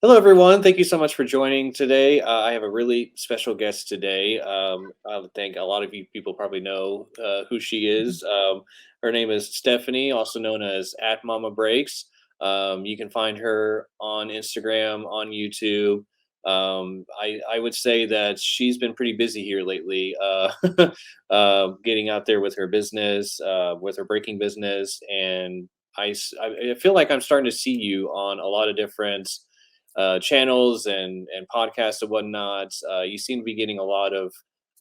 Hello, everyone. Thank you so much for joining today. I have a really special guest today. I would think a lot of you people probably know who she Mhm. is. Her name is Stephanie, also known as at Mama Breaks. You can find her on Instagram, on YouTube. I would say that she's been pretty busy here lately, getting out there with her business, with her breaking business, and I feel like I'm starting to see you on a lot of different channels and podcasts and whatnot. You seem to be getting a lot of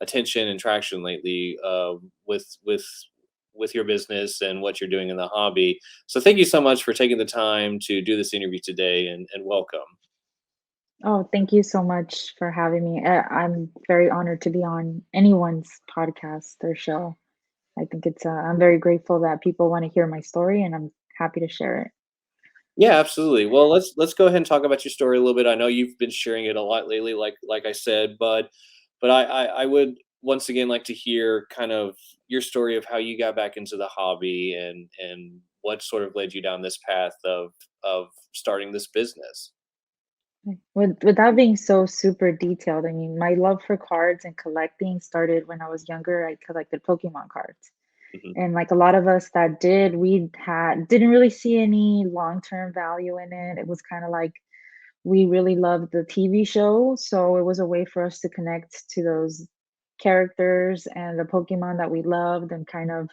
attention and traction lately with your business and what you're doing in the hobby. So thank you so much for taking the time to do this interview today and welcome. Oh, thank you so much for having me. I'm very honored to be on anyone's podcast or show. I think I'm very grateful that people want to hear my story and I'm happy to share it. Yeah, absolutely. Well, let's go ahead and talk about your story a little bit. I know you've been sharing it a lot lately, like I said, but I would once again like to hear kind of your story of how you got back into the hobby and what sort of led you down this path of starting this business. Without being so super detailed, I mean, my love for cards and collecting started when I was younger. I collected Pokemon cards. Hmm. And like a lot of us that did, we had didn't really see any long-term value in it. It was kind of like we really loved the TV show, so it was a way for us to connect to those characters and the Pokemon that we loved and kind of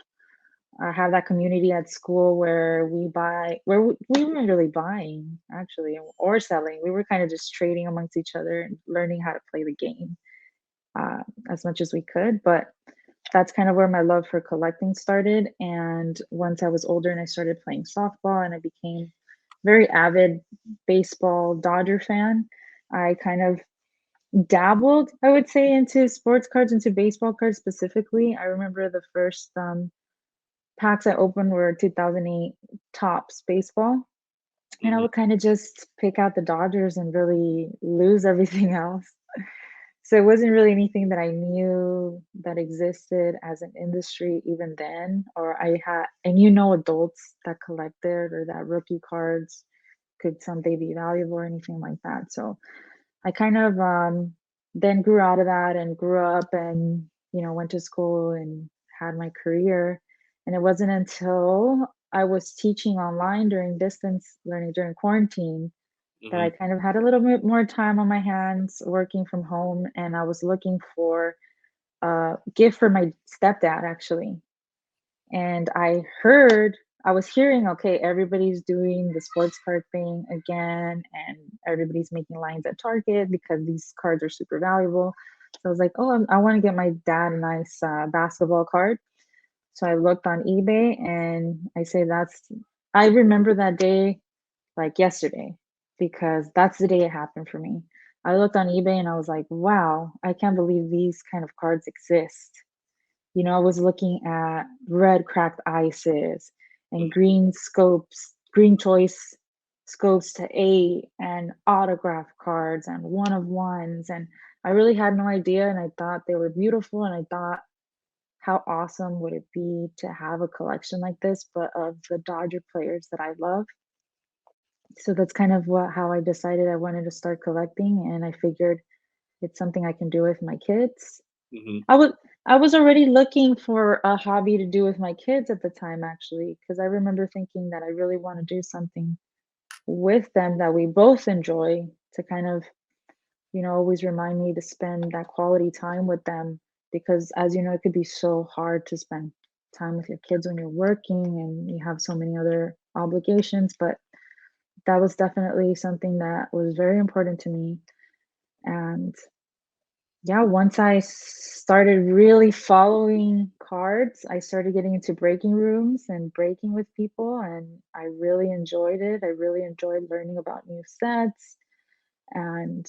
have that community at school where we weren't really buying actually or selling. We were kind of just trading amongst each other and learning how to play the game uh, as much as we could. But that's kind of where my love for collecting started. And once I was older and I started playing softball and I became very avid baseball Dodger fan, I kind of dabbled, I would say, into sports cards, into baseball cards specifically. I remember the first packs I opened were 2008 Topps baseball. And I Hmm. would kind of just pick out the Dodgers and really lose everything else. So it wasn't really anything that I knew that existed as an industry even then, or I knew no adults that collected or that rookie cards could someday be valuable or anything like that. So I kind of then grew out of that and grew up and, went to school and had my career. And it wasn't until I was teaching online during distance learning during quarantine that I Hmm. kind of had a little bit more time on my hands working from home, and I was looking for a gift for my stepdad actually. And I was hearing, okay, everybody's doing the sports card thing again, and everybody's making lines at Target because these cards are super valuable. So I was like, oh, I want to get my dad a nice basketball card. So I looked on eBay and I remember that day like yesterday because that's the day it happened for me. I looked on eBay and I was like, wow, I can't believe these kind of cards exist. I was looking at red cracked ices and green choice scopes to eight and autograph cards and one of ones. And I really had no idea. And I thought they were beautiful. And I thought, how awesome would it be to have a collection like this, but of the Dodger players that I love? So that's kind of how I decided I wanted to start collecting. And I figured it's something I can do with my kids. Hmm. I was I was already looking for a hobby to do with my kids at the time actually, because I remember thinking that I really want to do something with them that we both enjoy to kind of, always remind me to spend that quality time with them because as you know, it could be so hard to spend time with your kids when you're working and you have so many other obligations, but that was definitely something that was very important to me. And yeah, once I started really following cards, I started getting into breaking rooms and breaking with people, and I really enjoyed it. I really enjoyed learning about new sets and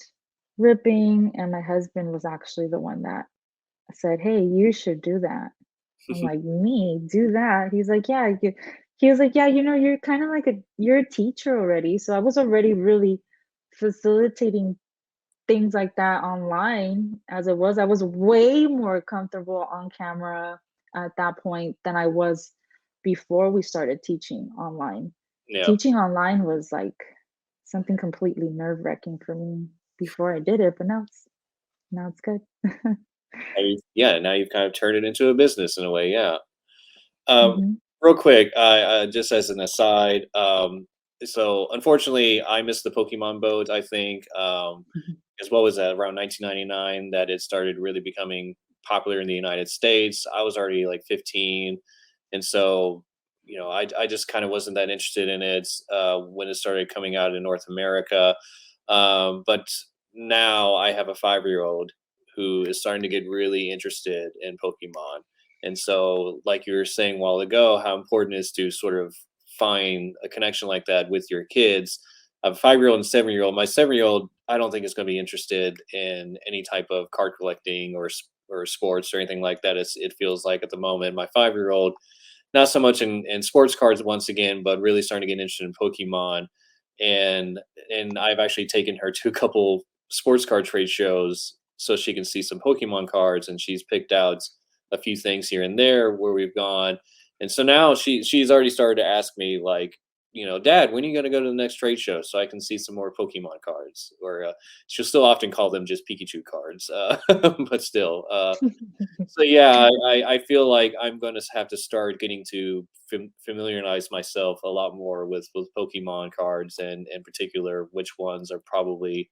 ripping. And my husband was actually the one that said, "Hey, you should do that." I'm like, "Me? Do that?" He's like, "Yeah." He was like, "Yeah, you're kind of like you're a teacher already." So I was already really facilitating things like that online as it was. I was way more comfortable on camera at that point than I was before we started teaching online. Yeah. Teaching online was like something completely nerve-wracking for me before I did it, but now it's good. Yeah, now you've kind of turned it into a business in a way. Yeah. Um, Mhm, real quick, just as an aside, so unfortunately, I missed the Pokemon boat. I think, mhm, as well as around 1999 that it started really becoming popular in the United States. I was already like 15, and so I just kind of wasn't that interested in it when it started coming out in North America. But now I have a 5-year-old who is starting to get really interested in Pokemon. And so, like you were saying a while ago, how important it is to sort of find a connection like that with your kids. I have a 5-year-old and 7-year-old. My 7-year-old, I don't think is going to be interested in any type of card collecting or sports or anything like that. It feels like at the moment. My 5-year-old, not so much in sports cards once again, but really starting to get interested in Pokemon. And and I've actually taken her to a couple sports card trade shows so she can see some Pokemon cards, and she's picked out a few things here and there where we've gone. And so now she's already started to ask me like, Dad, when are you going to go to the next trade show so I can see some more Pokemon cards? Or she'll still often call them just Pikachu cards, but still. So yeah, I feel like I'm going to have to start getting to familiarize myself a lot more with Pokemon cards, and in particular which ones are probably,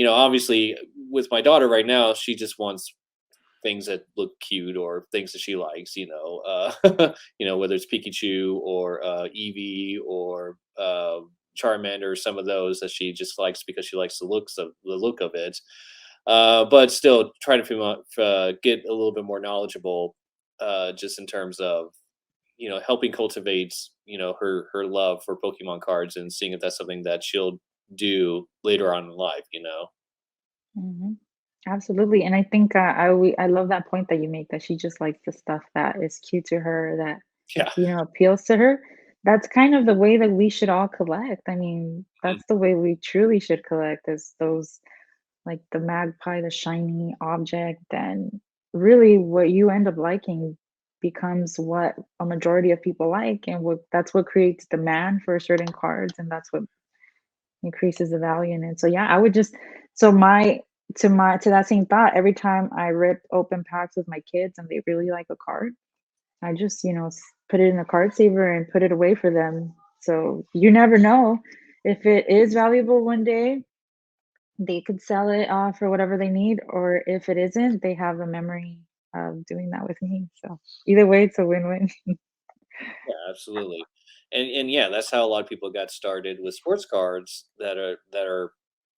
obviously with my daughter right now, she just wants things that look cute or things that she likes, whether it's Pikachu or Eevee or Charmander, some of those that she just likes because she likes the look of it. But still, trying to get a little bit more knowledgeable, just in terms of helping cultivate her love for Pokemon cards and seeing if that's something that she'll do later on in life. mhm. Absolutely, and I think, I love that point that you make, that she just likes the stuff that is cute to her, that, Yeah. appeals to her. That's kind of the way that we should all collect. I mean, Mm. that's the way we truly should collect, is those, like, the magpie, the shiny object, and really what you end up liking becomes what a majority of people like, and what creates demand for certain cards, and that's what increases the value in it. So yeah, I would just so my to that same thought, every time I rip open packs with my kids and they really like a card, I just, put it in a card saver and put it away for them. So you never know, if it is valuable one day, they could sell it for whatever they need, or if it isn't, they have a memory of doing that with me. So either way, it's a win-win. Yeah, absolutely. And yeah, that's how a lot of people got started with sports cards that are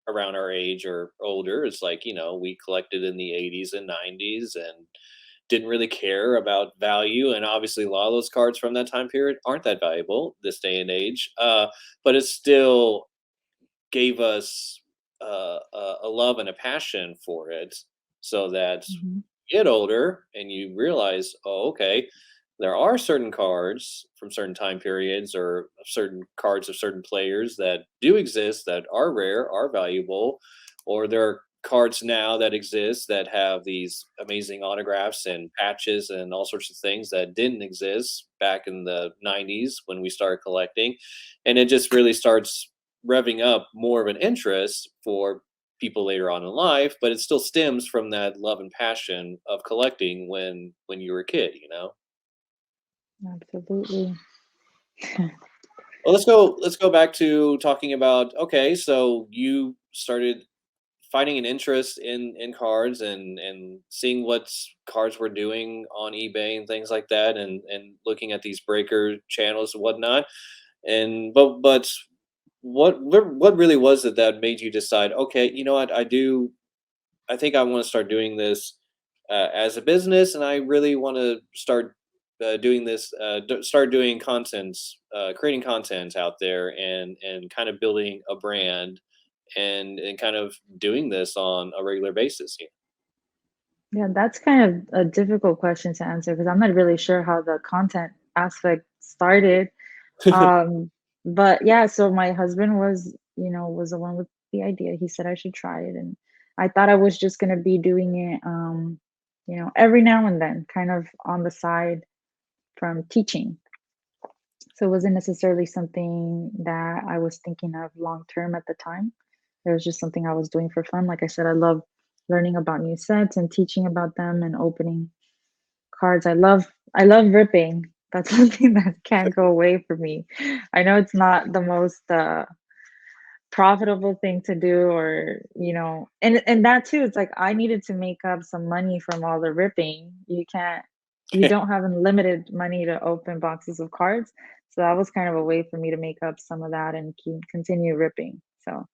around our age or older. It's like, we collected in the 80s and 90s and didn't really care about value. And obviously a lot of those cards from that time period aren't that valuable this day and age. But it still gave us a love and a passion for it, so that Mhm. you get older and you realize, oh, okay, there are certain cards from certain time periods or certain cards of certain players that do exist that are rare, are valuable, or there are cards now that exist that have these amazing autographs and patches and all sorts of things that didn't exist back in the 90s when we started collecting. And it just really starts revving up more of an interest for people later on in life, but it still stems from that love and passion of collecting when you were a kid. Absolutely. Well, let's go back to talking about, okay, so you started finding an interest in cards and seeing what cards were doing on eBay and things like that, and looking at these breaker channels and whatnot. And but what really was it that made you decide, okay, you know what, I think I want to start doing this as a business, and I really want to start doing this, start doing content, creating content out there, and kind of building a brand, and kind of doing this on a regular basis. Yeah, that's kind of a difficult question to answer because I'm not really sure how the content aspect started. Um, but yeah, so my husband was the one with the idea. He said I should try it, and I thought I was just gonna be doing it, every now and then, kind of on the side from teaching. So it wasn't necessarily something that I was thinking of long term at the time. It was just something I was doing for fun. Like I said, I love learning about new sets and teaching about them and opening cards. I love ripping. That's something that can't go away from me. I know it's not the most profitable thing to do, or and that too, it's like I needed to make up some money from all the ripping. You don't have unlimited money to open boxes of cards, so that was kind of a way for me to make up some of that and continue ripping. So,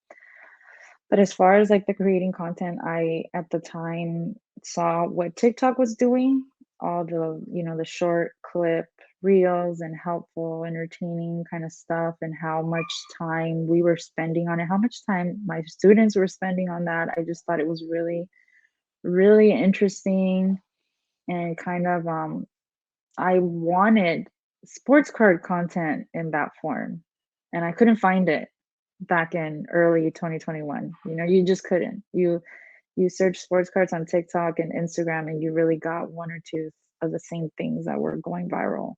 but as far as like the creating content, I at the time saw what TikTok was doing, all the, the short clip reels and helpful, entertaining kind of stuff, and how much time we were spending on it, how much time my students were spending on that. I just thought it was really, really interesting, and kind of I wanted sports card content in that form, and I couldn't find it back in early 2021. You just couldn't. You search sports cards on TikTok and Instagram, and you really got one or two of the same things that were going viral.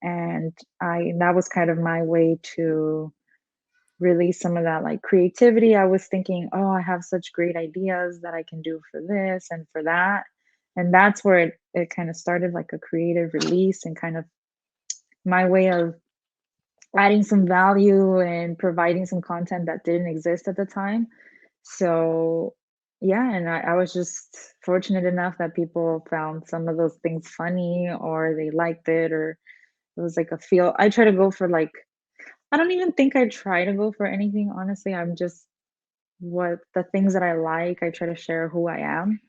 And I that was kind of my way to release some of that like creativity. I was thinking, oh, I have such great ideas that I can do for this and for that. And that's where it kind of started, like a creative release, and kind of my way of adding some value and providing some content that didn't exist at the time. So, yeah, and I was just fortunate enough that people found some of those things funny, or they liked it, or it was like a feel. I try to go for like, I don't even think I try to go for anything, honestly. I'm just what the things that I like, I try to share who I am.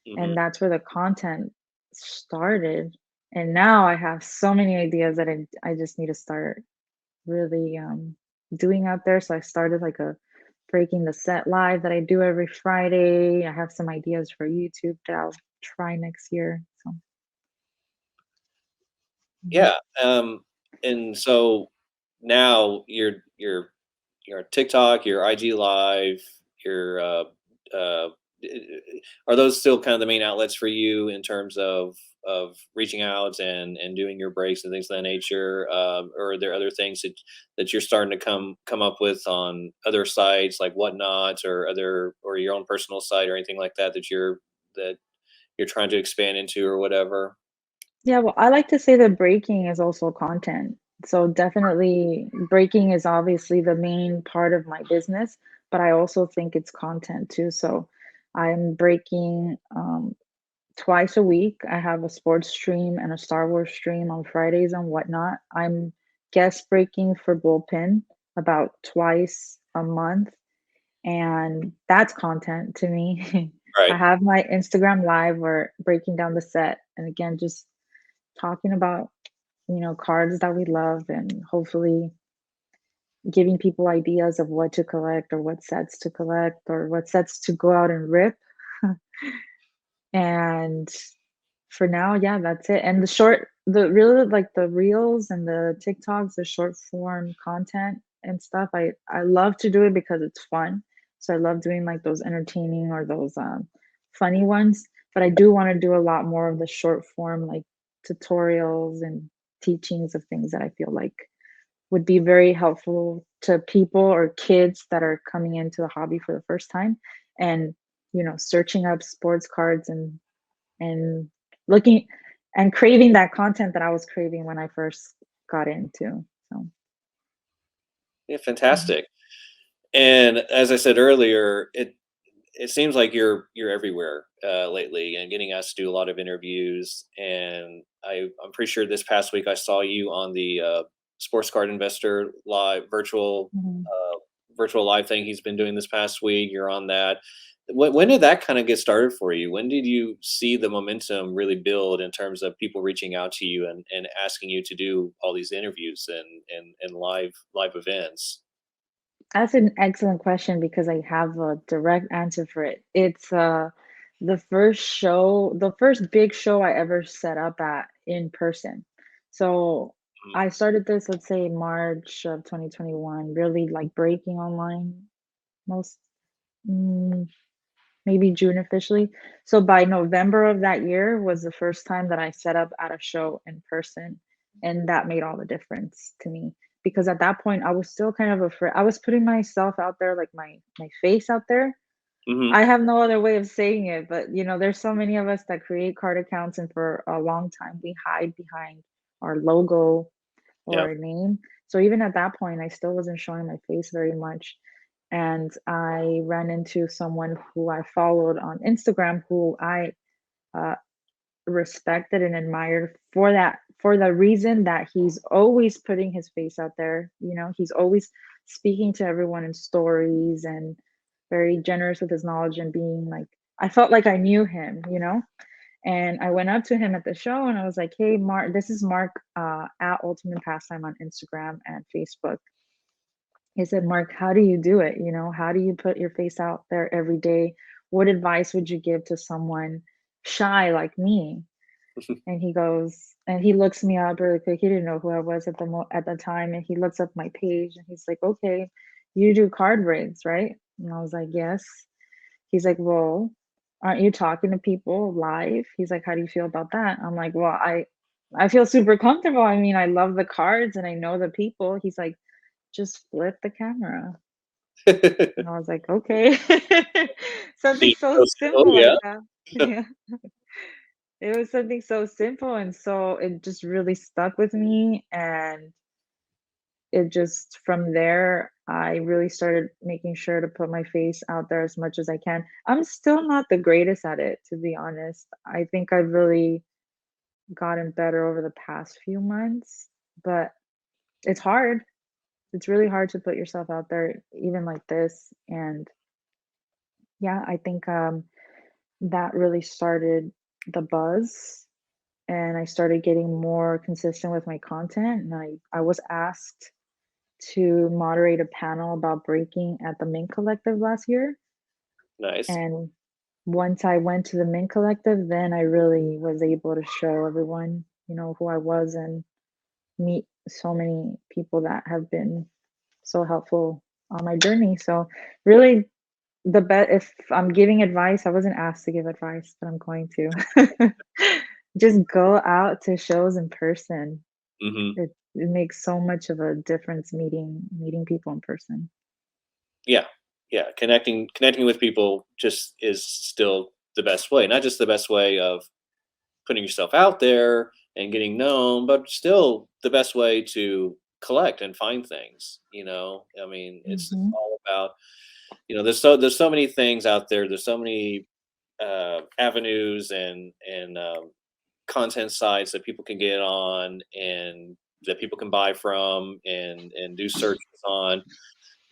Mhm. And that's where the content started. And now I have so many ideas that I just need to start really doing out there. So I started like a breaking the set live that I do every Friday. I have some ideas for YouTube that I'll try next year. So mhm. Yeah, and so now you're on TikTok, your IG Live, your are those still kind of the main outlets for you in terms of reaching out and doing your breaks and things of that nature? Or are there other things that you're starting to come up with on other sites like Whatnot or other or your own personal site or anything like that that you're trying to expand into or whatever? Yeah, well, I like to say that breaking is also content. So definitely breaking is obviously the main part of my business, but I also think it's content too. So I'm breaking twice a week. I have a sports stream and a Star Wars stream on Fridays and Whatnot. I'm guest breaking for Bullpen about twice a month, and that's content to me. I Right. have my Instagram live where breaking down the set, and again, just talking about, cards that we love, and hopefully giving people ideas of what to collect, or what sets to collect, or what sets to go out and rip. And for now, yeah, that's it. And the reels and the TikToks, the short form content and stuff, I love to do it because it's fun. So I love doing like those entertaining or those funny ones. But I do want to do a lot more of the short form, like tutorials and teachings of things that I feel like would be very helpful to people or kids that are coming into the hobby for the first time, and searching up sports cards, and looking and craving that content that I was craving when I first got into. So, Yeah, mhm. fantastic. And as I said earlier, it seems like you're everywhere lately and getting asked to do a lot of interviews. And I'm pretty sure this past week I saw you on the Sports Card Investor live Mhm. virtual live thing he's been doing this past week. You're on that. When did that kind of get started for you? When did you see the momentum really build in terms of people reaching out to you and asking you to do all these interviews and live events? That's an excellent question because I have a direct answer for it. It's the first big show I ever set up at in person. So Mm. I started this, let's say, March of 2021, really like breaking online most. mm, Maybe June officially. So by November of that year was the first time that I set up at a show in person. And that made all the difference to me because at that point I was still kind of afraid. I was putting myself out there, like my face out there. Mhm. I have no other way of saying it, but there's so many of us that create card accounts and for a long time we hide behind our logo or Yeah. our name. So even at that point, I still wasn't showing my face very much. And I ran into someone who I followed on Instagram who I uh, respected and admired for the reason that he's always putting his face out there. He's always speaking to everyone in stories and very generous with his knowledge and being like I felt like I knew him. And I went up to him at the show and I was like, "Hey, Mark, this is Mark at Ultimate Pastime on Instagram and Facebook." He said, "Mark, how do you do it? How do you put your face out there every day? What advice would you give to someone shy like me?" And he goes, and he looks me up really quick. He didn't know who I was at the time, and he looks up my page and he's like, "Okay, you do card breaks, right?" And I was like, "Yes." He's like, "Well, aren't you talking to people live?" He's like, "How do you feel about that?" I'm like, "Well, I feel super comfortable. I mean, I love the cards and I know the people." He's like, "Just flip the camera." And I was like, "Okay." Something Seems so so simple, simple like yeah. that. Yeah. It was something so simple, and so it just really stuck with me, and it just from there, I really started making sure to put my face out there as much as I can. I'm still not the greatest at it, to be honest. I think I've really gotten better over the past few months, but it's hard. It's really hard to put yourself out there even like this, and yeah, I think, that really started the buzz, and I started getting more consistent with my content, and I was asked to moderate a panel about breaking at the Mint Collective last year, Nice. and once I went to the Mint Collective, then I really was able to show everyone, who I was and meet so many people that have been so helpful on my journey. So really if I'm giving advice, I wasn't asked to give advice, but I'm going to. Just go out to shows in person. Mhm. It makes so much of a difference meeting people in person. Yeah. Yeah, connecting with people just is still the best way. Not just the best way of putting yourself out there and getting known, but still the best way to collect and find things, you know? I mean, it's Mhm, all about, there's so many things out there. There's so many avenues and content sites that people can get on and that people can buy from and do searches on,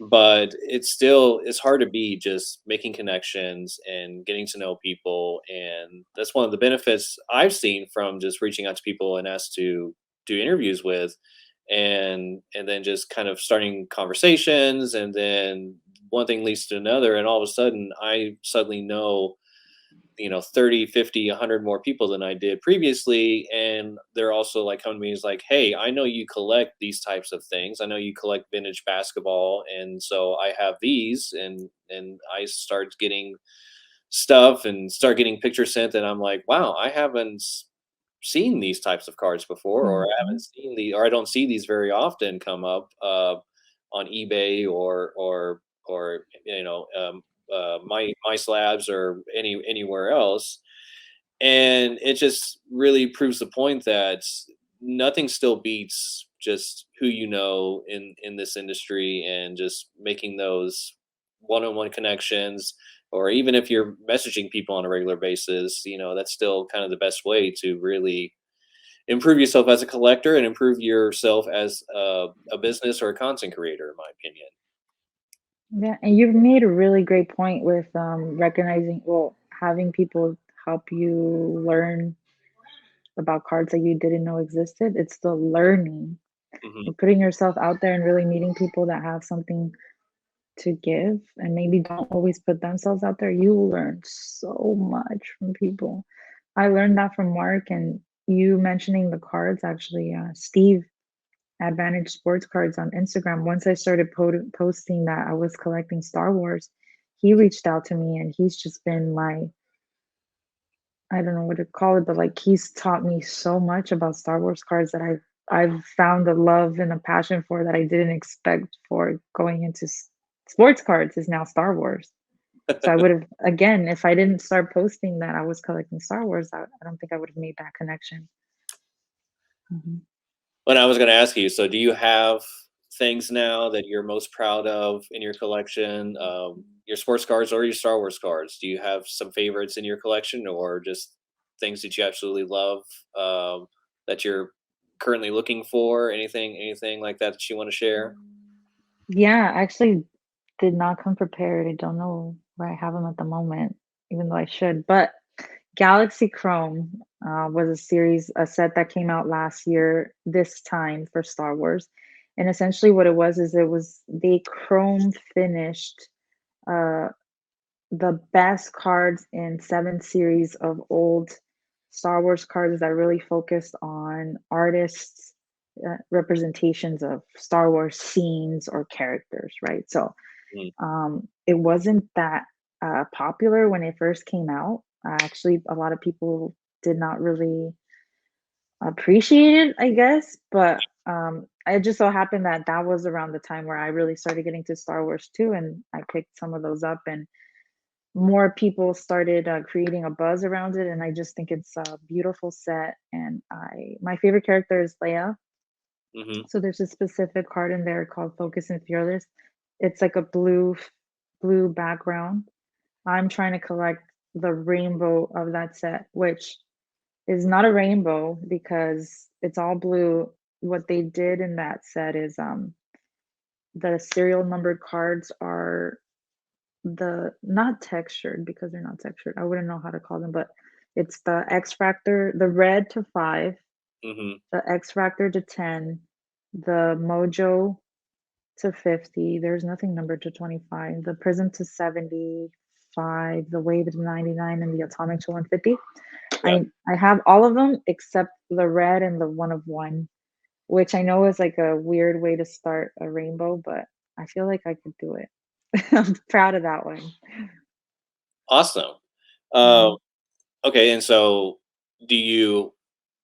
but it's hard to be just making connections and getting to know people, and that's one of the benefits I've seen from just reaching out to people and asked to do interviews with, and then just kind of starting conversations, and then one thing leads to another, and all of a sudden I suddenly know 30, 50, 100 more people than I did previously, and they're also like coming to me is like, "Hey, I know you collect these types of things. I know you collect vintage basketball, and so I have these." And I start getting stuff and start getting pictures sent, and I'm like, "Wow, I haven't seen these types of cards before, or I haven't mhm, seen or I don't see these very often come up on eBay or my slabs or anywhere else." And it just really proves the point that nothing still beats just who you know in this industry, and just making those one-on-one connections, or even if you're messaging people on a regular basis, that's still kind of the best way to really improve yourself as a collector and improve yourself as a business or a content creator, in my opinion. yeah, and you've made a really great point with, having people help you learn about cards that you didn't know existed. It's the learning Hmm. and putting yourself out there and really meeting people that have something to give and maybe don't always put themselves out there. You will learn so much from people. I learned that from Mark and you mentioning the cards actually. Steve Advantage Sports Cards on Instagram. Once I started posting that I was collecting Star Wars, he reached out to me and he's just been I don't know what to call it, but like he's taught me so much about Star Wars cards that I've I've found a love and a passion for that I didn't expect for going into sports cards is now Star Wars. So I would have, again, if I didn't start posting that I was collecting Star Wars, I don't think I would have made that connection. Mhm. When I was going to ask you, so do you have things now that you're most proud of in your collection? Your sports cards or your Star Wars cards? Do you have some favorites in your collection, or just things that you absolutely love that you're currently looking for? Anything like that that you want to share? Yeah, I actually did not come prepared. I don't know where I have them at the moment, even though I should. But Galaxy Chrome was a set that came out last year, this time for Star Wars. And essentially, what it was is they chrome finished uh, the best cards in 7 series of old Star Wars cards that really focused on artists' representations of Star Wars scenes or characters, right? So Mm, it wasn't that popular when it first came out. Actually, a lot of people did not really appreciate it, I guess. But it just so happened that that was around the time where I really started getting to Star Wars too, and I picked some of those up, and more people started creating a buzz around it. And I just think it's a beautiful set. And my favorite character is Leia. hmm. So there's a specific card in there called Focus and Fearless. It's like a blue background. I'm trying to collect the rainbow of that set, which is not a rainbow because it's all blue. What they did in that set is the serial numbered cards are the not textured because they're not textured. I wouldn't know how to call them, but it's the X Factor, the red to 5, Hmm. the X Factor to 10, the Mojo to 50. There's nothing numbered to 25. The Prism to 75, the Wave to 99, and the Atomic to 150. Yeah. I have all of them except the red and the one of one, which I know is like a weird way to start a rainbow, but I feel like I could do it. I'm proud of that one. Awesome. Um, Mhm. okay, and so do you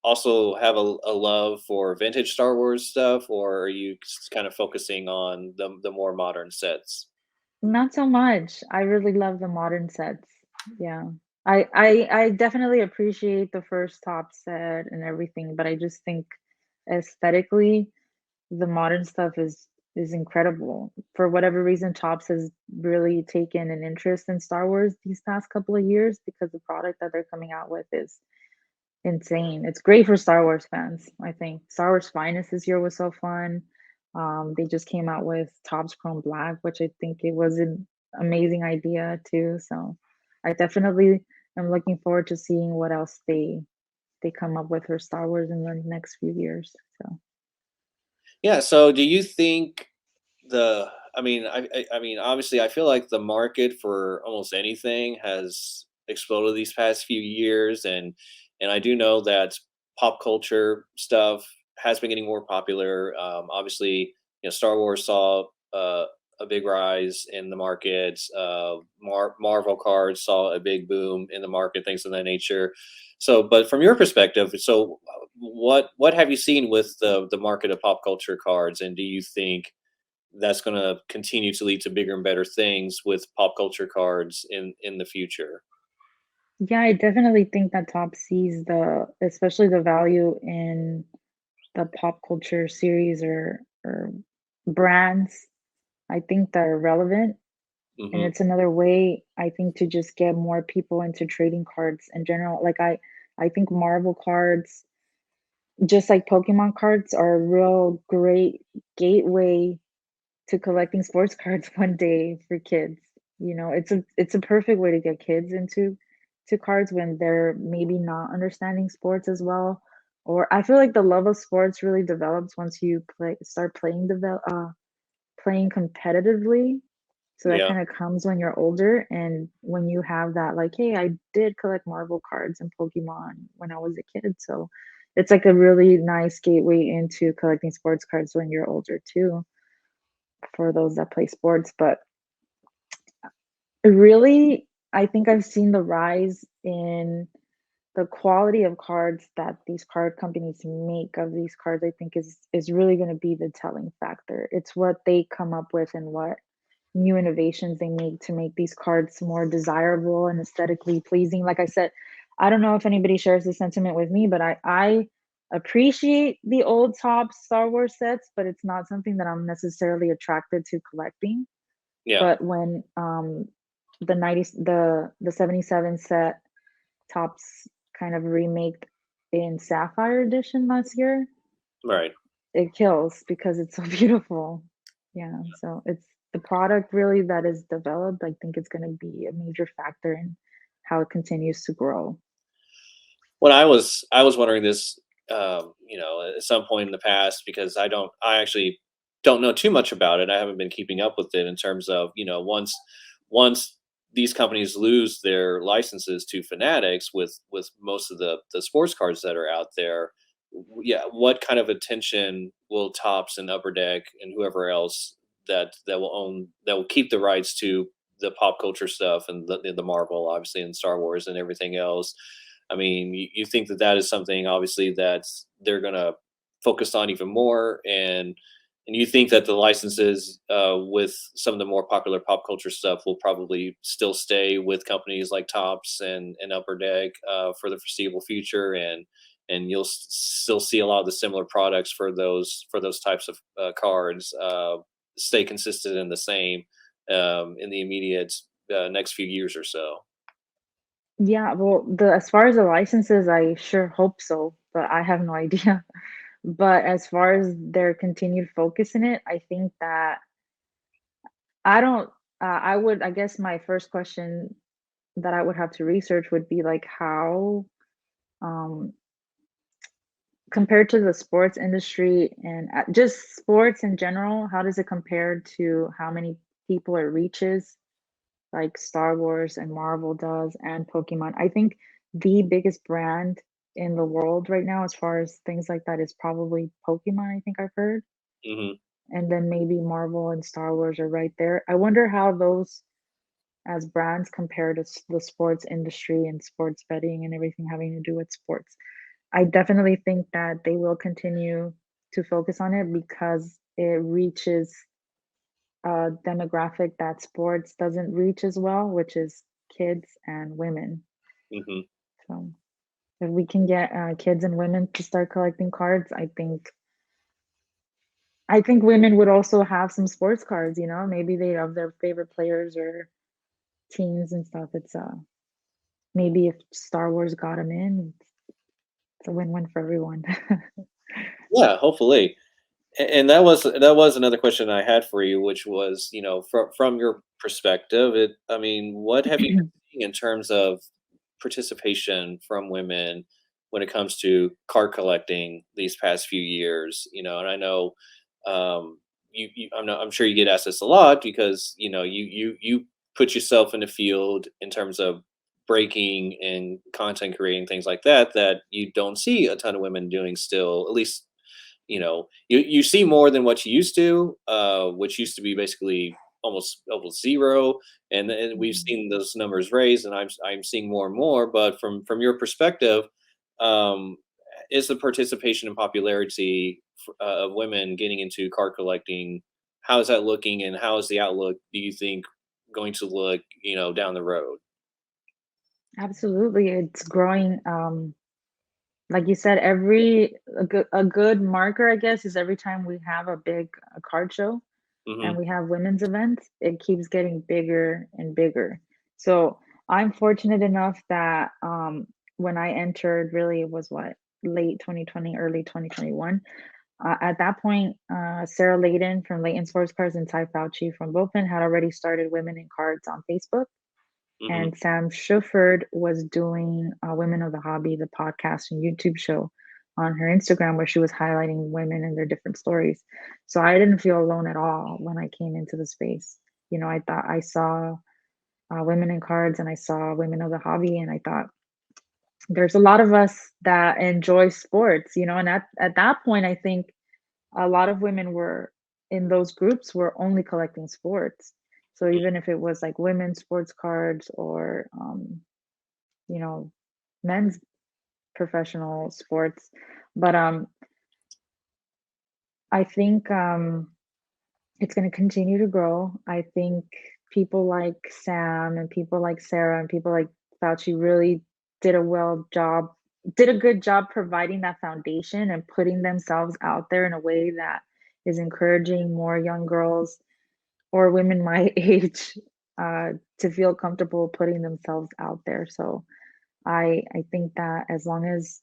also have a love for vintage Star Wars stuff, or are you kind of focusing on the more modern sets? Not so much. I really love the modern sets. Yeah. I definitely appreciate the first top set and everything, but I just think aesthetically the modern stuff is incredible. For whatever reason, Tops has really taken an interest in Star Wars these past couple of years because the product that they're coming out with is insane. It's great for Star Wars fans, I think. Star Wars Finest this year was so fun. They just came out with Topps Chrome Black, which I think it was an amazing idea too. So I definitely am looking forward to seeing what else they come up with for Star Wars in the next few years. So Yeah. So, do you think the? I mean, obviously, I feel like the market for almost anything has exploded these past few years, and I do know that pop culture stuff has been getting more popular. Obviously, Star Wars saw a big rise in the market. Marvel cards saw a big boom in the market, things of that nature. So, but from your perspective, so what have you seen with the market of pop culture cards, and do you think that's going to continue to lead to bigger and better things with pop culture cards in the future? yeah, I definitely think that Top sees especially the value in the pop culture series or brands. I think that are relevant. And Hmm. it's another way, I think, to just get more people into trading cards in general. Like I think Marvel cards, just like Pokemon cards, are a real great gateway to collecting sports cards one day for kids. It's a perfect way to get kids into to cards when they're maybe not understanding sports as well. Or I feel like the love of sports really develops once you start playing competitively. So that Yeah. kind of comes when you're older and when you have that, like, hey, I did collect Marvel cards and Pokemon when I was a kid. So it's like a really nice gateway into collecting sports cards when you're older too, for those that play sports. But really, I think I've seen the rise in the quality of cards that these card companies make of these cards, I think is really gonna be the telling factor. It's what they come up with and what new innovations they make to make these cards more desirable and aesthetically pleasing. Like I said, I don't know if anybody shares this sentiment with me, but I appreciate the old top Star Wars sets, but it's not something that I'm necessarily attracted to collecting. Yeah, But when the 90s the 77 set tops kind of remake in Sapphire Edition last year, right. it kills because it's so beautiful. Yeah, so it's the product really that is developed, I think it's gonna be a major factor in how it continues to grow. When I was wondering this, at some point in the past because I actually don't know too much about it. I haven't been keeping up with it in terms of once these companies lose their licenses to Fanatics with most of the sports cards that are out there. Yeah, what kind of attention will Tops and Upper Deck and whoever else that will keep the rights to the pop culture stuff and the Marvel obviously and Star Wars and everything else. I mean, you think that that is something obviously that they're gonna focus on even more, and you think that the licenses with some of the more popular pop culture stuff will probably still stay with companies like Tops and Upper Deck for the foreseeable future, and you'll still see a lot of the similar products for those types of cards stay consistent and the same in the immediate next few years or so. Yeah, well, the as far as the licenses, I sure hope so, but I have no idea. But as far as their continued focus in it, I think that I don't I would I guess my first question that I would have to research would be like how um compared to the sports industry and just sports in general, how does it compare to how many people it reaches, like Star Wars and Marvel does and Pokemon? I think the biggest brand in the world right now, as far as things like that, is probably Pokemon, I think I've heard. Hmm. And then maybe Marvel and Star Wars are right there. I wonder how those as brands compare to the sports industry and sports betting and everything having to do with sports. I definitely think that they will continue to focus on it because it reaches a demographic that sports doesn't reach as well, which is kids and women. Hmm. So if we can get kids and women to start collecting cards, I think women would also have some sports cards. Maybe they have their favorite players or teams and stuff. It's maybe if Star Wars got them in, it's a win-win for everyone. Yeah, hopefully. And that was another question I had for you, which was, from your perspective, I mean, what have you been seeing in terms of participation from women when it comes to card collecting these past few years? And I know I'm sure you get asked this a lot because you put yourself in the field in terms of breaking and content creating things like that you don't see a ton of women doing still, at least you see more than what you used to, which used to be basically almost zero, and we've Mhm. seen those numbers raise, and I'm seeing more and more. But from your perspective, um, is the participation and popularity of women getting into card collecting? How is that looking, and how is the outlook? Do you think going to look, down the road? Absolutely, it's growing. Like you said, a good marker, I guess, is every time we have a big card show and Hmm. we have women's events, it keeps getting bigger and bigger. So I'm fortunate enough that when I entered, really it was what late 2020, early 2021. At that point, Sarah Layden from Layton Sports Cards and Ty Fauci from Bowfin had already started Women in Cards on Facebook, Hmm. and Sam Schuford was doing Women of the Hobby, the podcast and YouTube show on her Instagram where she was highlighting women and their different stories. So I didn't feel alone at all when I came into the space. I thought I saw women in cards and I saw women of the hobby, and I thought there's a lot of us that enjoy sports, and at that point, I think a lot of women were in those groups were only collecting sports. So even if it was like women's sports cards or you know, men's. professional sports. But I think it's going to continue to grow. I think people like Sam and people like Sarah and people like Fauci really did a well job, did a good job providing that foundation and putting themselves out there in a way that is encouraging more young girls or women my age to feel comfortable putting themselves out there. So I think that as long as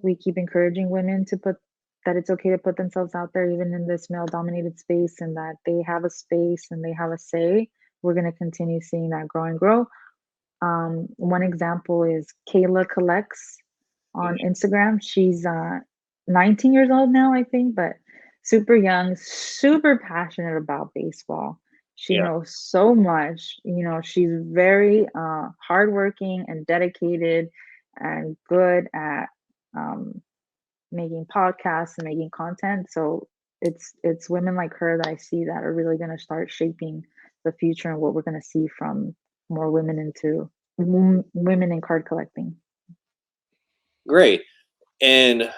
we keep encouraging women to put that it's okay to put themselves out there even in this male dominated space and that they have a space and they have a say, we're going to continue seeing that grow and grow. One example is Kayla Collects on Mhm. Instagram. She's 19 years old now, I think, but super young, super passionate about baseball. She Yeah. knows so much. You know, she's very hardworking and dedicated and good at um, making podcasts and making content. So it's women like her that I see that are really going to start shaping the future and what we're going to see from more women into women in card collecting. Great. And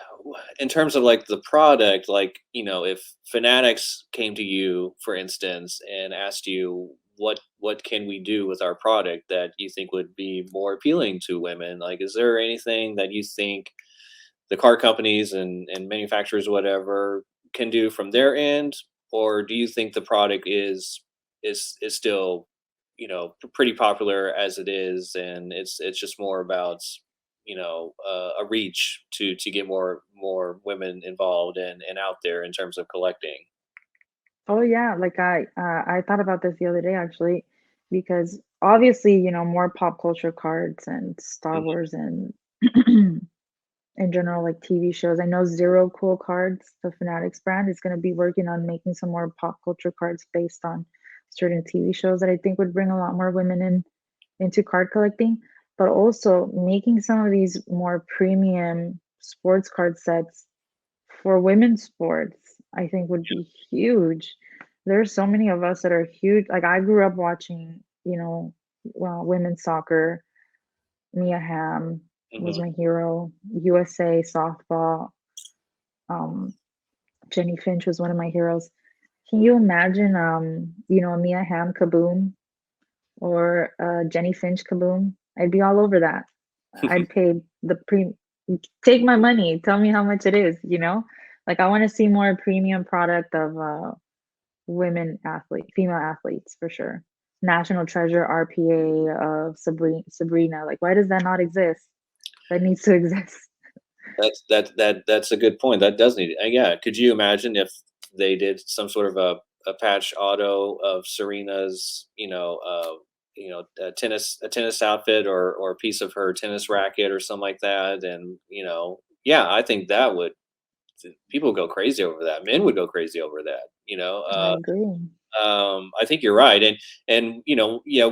in terms of like the product, like, if Fanatics came to you, for instance, and asked you what can we do with our product that you think would be more appealing to women, like, is there anything that you think the car companies and manufacturers, whatever, can do from their end, or do you think the product is still, pretty popular as it is, and it's just more about, a reach to get more women involved and out there in terms of collecting? Oh yeah, like I thought about this the other day actually, because obviously, you know, more pop culture cards and Star Mhm. Wars and in general, like TV shows. I know Zero Cool Cards, the Fanatics brand, is going to be working on making some more pop culture cards based on certain TV shows that I think would bring a lot more women in into card collecting, but also making some of these more premium sports card sets for women's sports, I think would be huge. There's so many of us that are huge. Like I grew up watching, you know, well, women's soccer. Mia Hamm was Mhm. my hero. USA softball. Um, Jenny Finch was one of my heroes. Can you imagine, you know, a Mia Hamm Kaboom or Jenny Finch Kaboom? I'd be all over that. I'd pay the pre take my money, tell me how much it is, you know? Like I want to see more premium product of female athletes for sure. National Treasure RPA of Sabrina. Like why does that not exist? That needs to exist. That's a good point. That does need, yeah. Could you imagine if they did some sort of a patch auto of Serena's, a tennis outfit or a piece of her tennis racket or something like that, and yeah, I think that would, people go crazy over that. Men would go crazy over that. I agree. I think you're right, and yeah,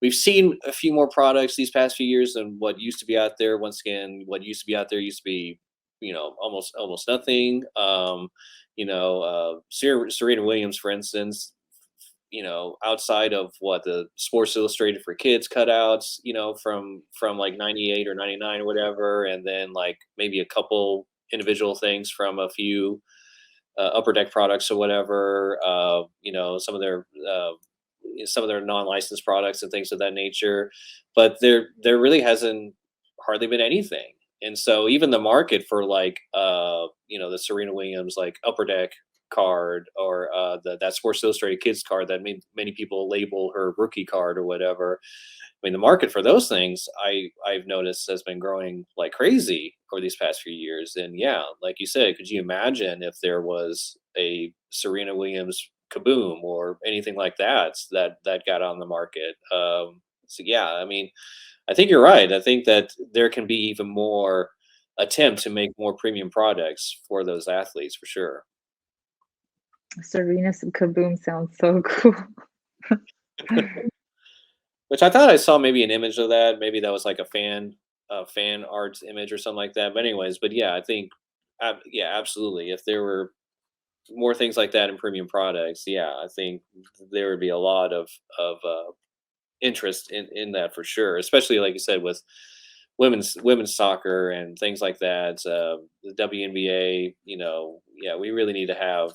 we've seen a few more products these past few years than what used to be out there. Once again, what used to be out there used to be, almost nothing. Serena Williams, for instance, outside of what the Sports Illustrated for Kids cutouts, from like '98 or '99 or whatever, and then like maybe a couple individual things from a few Upper Deck products or whatever. Some of their non-licensed products and things of that nature. But there really hasn't hardly been anything. And so even the market for like the Serena Williams like Upper Deck card or that Sports Illustrated Kids card that many people label her rookie card or whatever. I mean, the market for those things I've noticed has been growing like crazy over these past few years. And yeah, like you said, could you imagine if there was a Serena Williams Kaboom or anything like that got on the market? So yeah, I mean, I think you're right. I think that there can be even more attempt to make more premium products for those athletes for sure. Serena's Kaboom sounds so cool. Which I thought I saw maybe an image of that. Maybe that was like fan art image or something like that. But anyways, but yeah, I think, yeah, absolutely. If there were more things like that in premium products, yeah, I think there would be a lot of interest in that for sure. Especially like you said, with women's soccer and things like that. The WNBA, yeah, we really need to have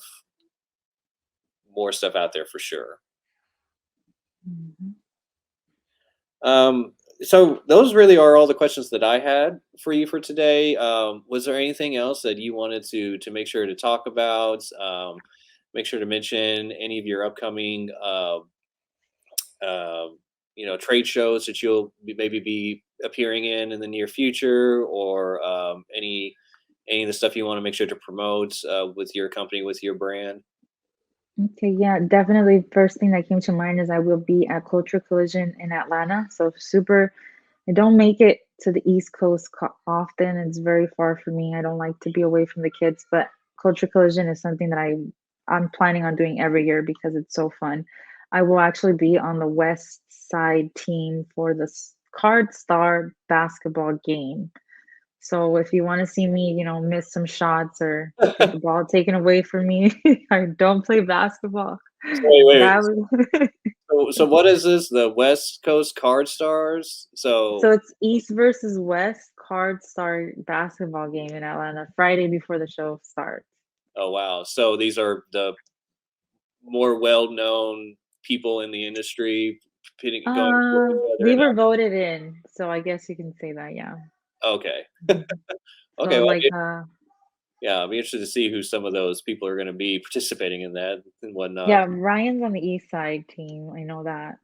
more stuff out there for sure. Mhm. So those really are all the questions that I had for you for today. Was there anything else that you wanted to make sure to talk about? Make sure to mention any of your upcoming trade shows that you'll maybe be appearing in the near future, or any of the stuff you want to make sure to promote with your company, with your brand. Okay, yeah, definitely. First thing that came to mind is I will be at Culture Collision in Atlanta. So super, I don't make it to the East Coast often. It's very far for me. I don't like to be away from the kids, but Culture Collision is something that I'm planning on doing every year because it's so fun. I will actually be on the West Side team for the Card Star basketball game. So if you want to see me, miss some shots or get the ball taken away from me, I don't play basketball. So wait. That was So what is this? The West Coast Card Stars? so So it's East versus West Card Star basketball game in Atlanta, Friday before the show starts. oh wow. So these are the more well-known people in the industry going with each other We and were voted in, so I guess you can say that, yeah. okay. Mhm. Okay, So well, like yeah, I'll be interested to see who some of those people are gonna be participating in that and whatnot. yeah, Ryan's on the East Side team. I know that.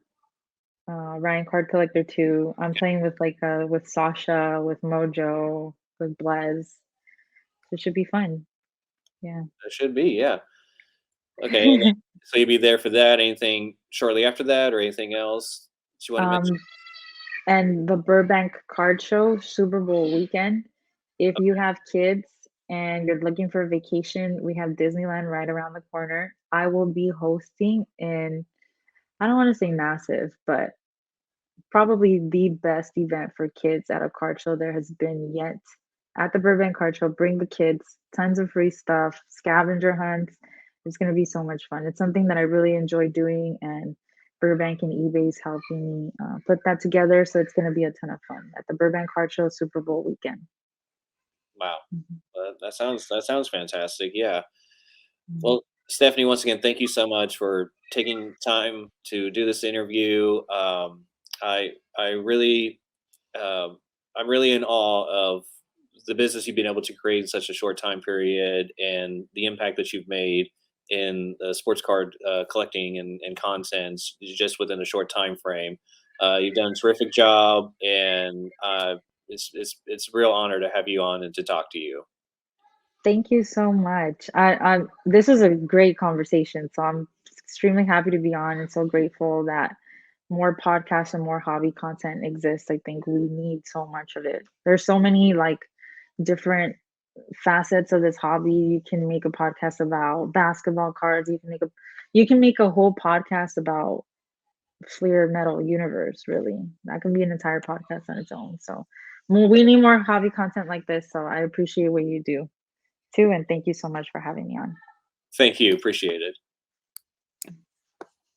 Ryan Card Collector 2. I'm playing with Sasha, with Mojo, with Blez. So it should be fun. Yeah. It should be, yeah. Okay, and then so you'll be there for that. Anything shortly after that or anything else that you wanna mention? um, and the Burbank Card Show, Super Bowl weekend. If you have kids and you're looking for a vacation, we have Disneyland right around the corner. I will be hosting in, I don't want to say massive, but probably the best event for kids at a card show there has been yet. At the Burbank Card Show, bring the kids, tons of free stuff, scavenger hunts. It's going to be so much fun. It's something that I really enjoy doing, and Burbank and eBay is helping me put that together. So it's going to be a ton of fun at the Burbank Card Show Super Bowl weekend. Wow. Mhm. That sounds fantastic, yeah. Mhm. Well, Stephanie, once again, thank you so much for taking time to do this interview. I really, um, I'm really in awe of the business you've been able to create in such a short time period and the impact that you've made in the sports card collecting and content just within a short time frame. You've done a terrific job, and it's a real honor to have you on and to talk to you. Thank you so much. This is a great conversation, so I'm extremely happy to be on and so grateful that more podcasts and more hobby content exists. I think we need so much of it. There's so many like different facets of this hobby. You can make a podcast about basketball cards. You can make a whole podcast about Fleer Metal Universe, really. That can be an entire podcast on its own. So we need more hobby content like this. So I appreciate what you do too. And thank you so much for having me on. Thank you, appreciate it.